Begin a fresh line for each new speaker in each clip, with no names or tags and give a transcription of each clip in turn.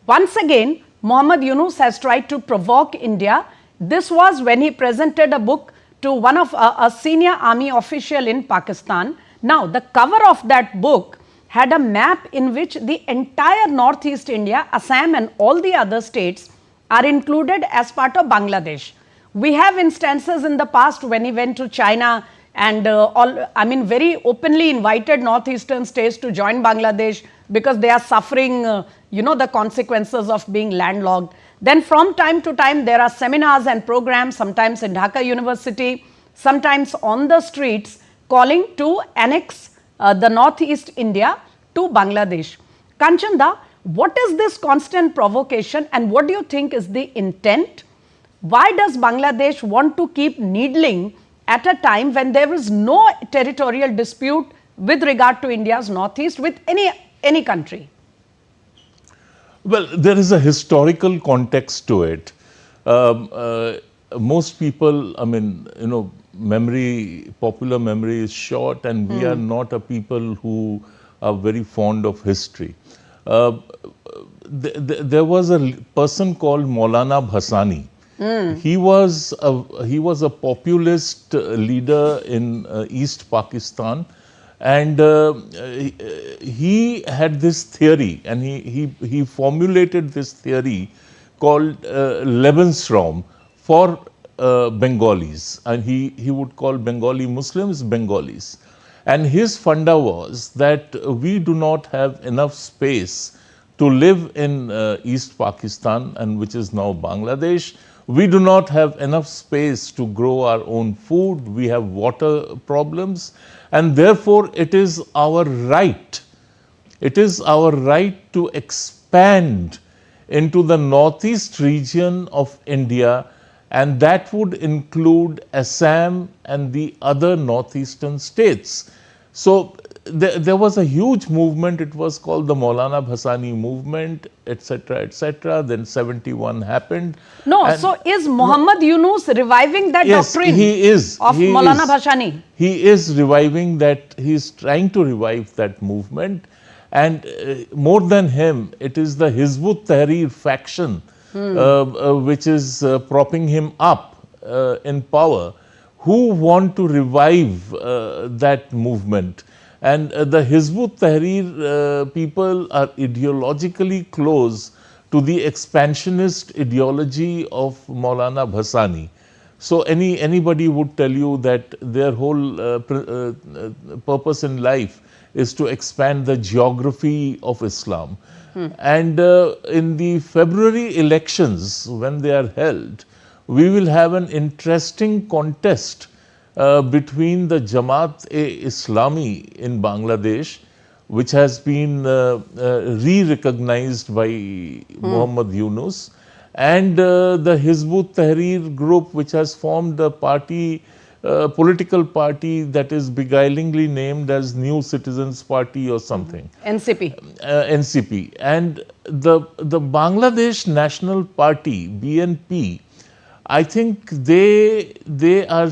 Once again, Muhammad Yunus has tried to provoke India. This was when he presented a book to one of a senior army official in Pakistan. Now, the cover of that book had a map in which the entire northeast India, Assam and all the other states are included as part of Bangladesh. We have instances in the past when he went to China and very openly invited northeastern states to join Bangladesh because they are suffering, the consequences of being landlocked. Then from time to time, there are seminars and programs, sometimes in Dhaka University, sometimes on the streets, calling to annex the northeast India to Bangladesh. Kanchanda, what is this constant provocation and what do you think is the intent? Why does Bangladesh want to keep needling at a time when there is no territorial dispute with regard to India's northeast with any country?
Well, there is a historical context to it. Most people, popular memory is short, and we are not a people who are very fond of history. There was a person called Maulana Bhasani. He was a populist leader in East Pakistan, and he had this theory, and he formulated this theory called Lebensraum for Bengalis, and he would call Bengali Muslims Bengalis. And his funda was that we do not have enough space to live in East Pakistan, and which is now Bangladesh. We do not have enough space to grow our own food. We have water problems, and therefore it is our right. It is our right to expand into the northeast region of India, and that would include Assam and the other northeastern states. So there was a huge movement. It was called the Maulana Bhasani movement, etc., etc. Then 71 happened.
No, so is Muhammad Yunus reviving that doctrine?
He is.
Of Maulana Bhasani?
He is reviving that. He is trying to revive that movement. And more than him, it is the Hizb ut-Tahrir faction which is propping him up in power, who want to revive that movement. And the Hizb ut-Tahrir people are ideologically close to the expansionist ideology of Maulana Bhasani. So anybody would tell you that their whole purpose in life is to expand the geography of Islam. And in the February elections, when they are held, we will have an interesting contest between the Jamaat-e-Islami in Bangladesh, which has been re-recognized by Muhammad Yunus, and the Hizb ut-Tahrir group, which has formed a party, political party that is beguilingly named as New Citizens Party or something.
NCP.
NCP. And the Bangladesh National Party, BNP, I think they are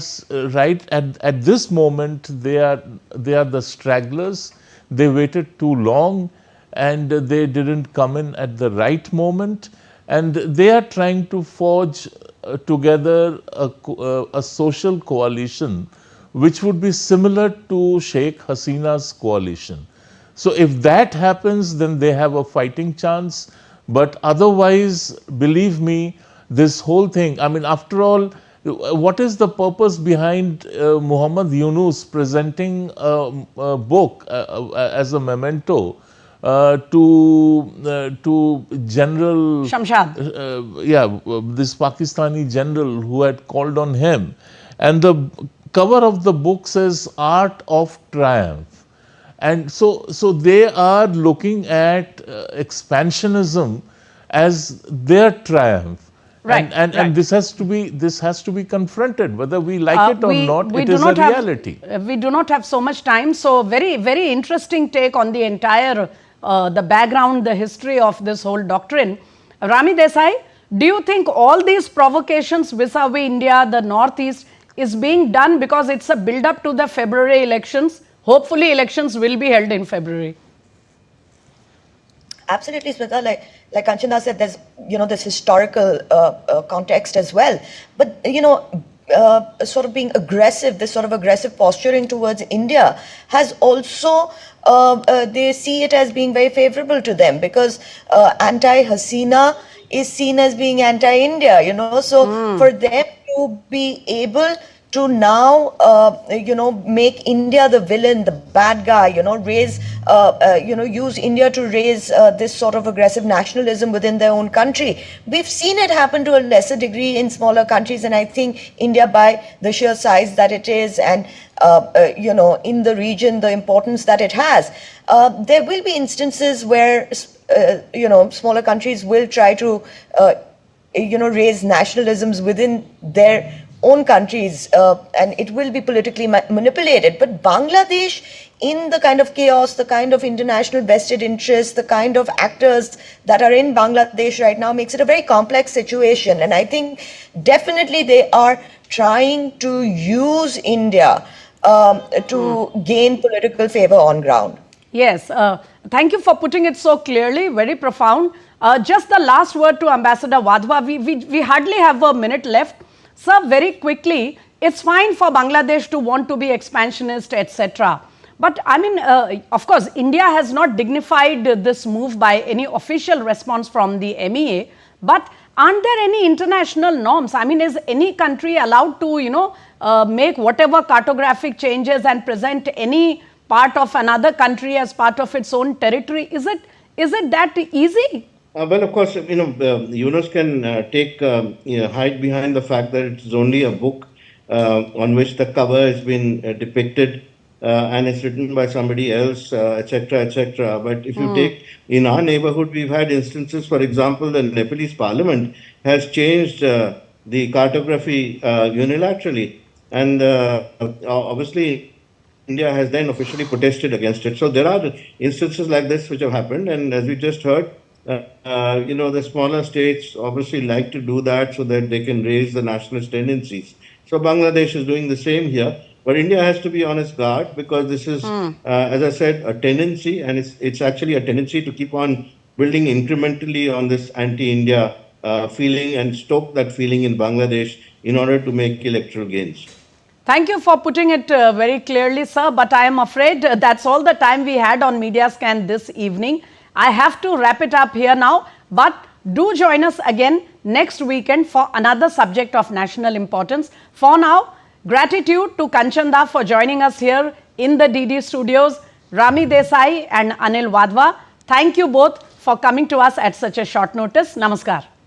right at this moment. They are the stragglers. They waited too long, and they didn't come in at the right moment. And they are trying to forge together a social coalition, which would be similar to Sheikh Hasina's coalition. So if that happens, then they have a fighting chance. But otherwise, believe me, this whole thing, after all, what is the purpose behind Muhammad Yunus presenting a book as a memento to General
Shamshad?
This Pakistani general who had called on him. And the cover of the book says Art of Triumph. And so they are looking at expansionism as their triumph.
Right,
and this has to be confronted, whether we like it or not. It is a reality.
We do not have so much time. So very, very interesting take on the entire the background, the history of this whole doctrine. Rami Desai, do you think all these provocations vis-a-vis India, the Northeast, is being done because it's a build-up to the February elections? Hopefully, elections will be held in February.
Absolutely, Smita. Like Kanchana said, there's this historical context as well. But sort of being aggressive, this sort of aggressive posturing towards India has also they see it as being very favorable to them, because anti-Hasina is seen as being anti-India. So for them to be able to now, make India the villain, the bad guy, use India to raise this sort of aggressive nationalism within their own country. We've seen it happen to a lesser degree in smaller countries, and I think India, by the sheer size that it is, and in the region, the importance that it has, there will be instances where smaller countries will try to raise nationalisms within their own countries, and it will be politically manipulated. But Bangladesh, in the kind of chaos, the kind of international vested interests, the kind of actors that are in Bangladesh right now, makes it a very complex situation. And I think definitely they are trying to use India to gain political favor on ground.
Yes, thank you for putting it so clearly, very profound. Just the last word to Ambassador Wadhwa. We hardly have a minute left. Sir, very quickly, it's fine for Bangladesh to want to be expansionist, etc. But I mean, of course, India has not dignified this move by any official response from the MEA. But aren't there any international norms? I mean, is any country allowed to, make whatever cartographic changes and present any part of another country as part of its own territory? Is it that easy?
Well, of course, Yunus can hide behind the fact that it's only a book on which the cover has been depicted and it's written by somebody else, etc., etc. But if you take, in our neighborhood, we've had instances, for example, the Nepalese parliament has changed the cartography unilaterally. And obviously, India has then officially protested against it. So there are instances like this which have happened. And as we just heard, the smaller states obviously like to do that so that they can raise the nationalist tendencies. So Bangladesh is doing the same here. But India has to be on its guard, because this is, as I said, a tendency, and it's actually a tendency to keep on building incrementally on this anti-India feeling and stoke that feeling in Bangladesh in order to make electoral gains.
Thank you for putting it very clearly, sir. But I am afraid that's all the time we had on Media Scan this evening. I have to wrap it up here now, but do join us again next weekend for another subject of national importance. For now, gratitude to Kanchanda for joining us here in the DD studios, Rami Desai and Anil Wadhwa. Thank you both for coming to us at such a short notice. Namaskar.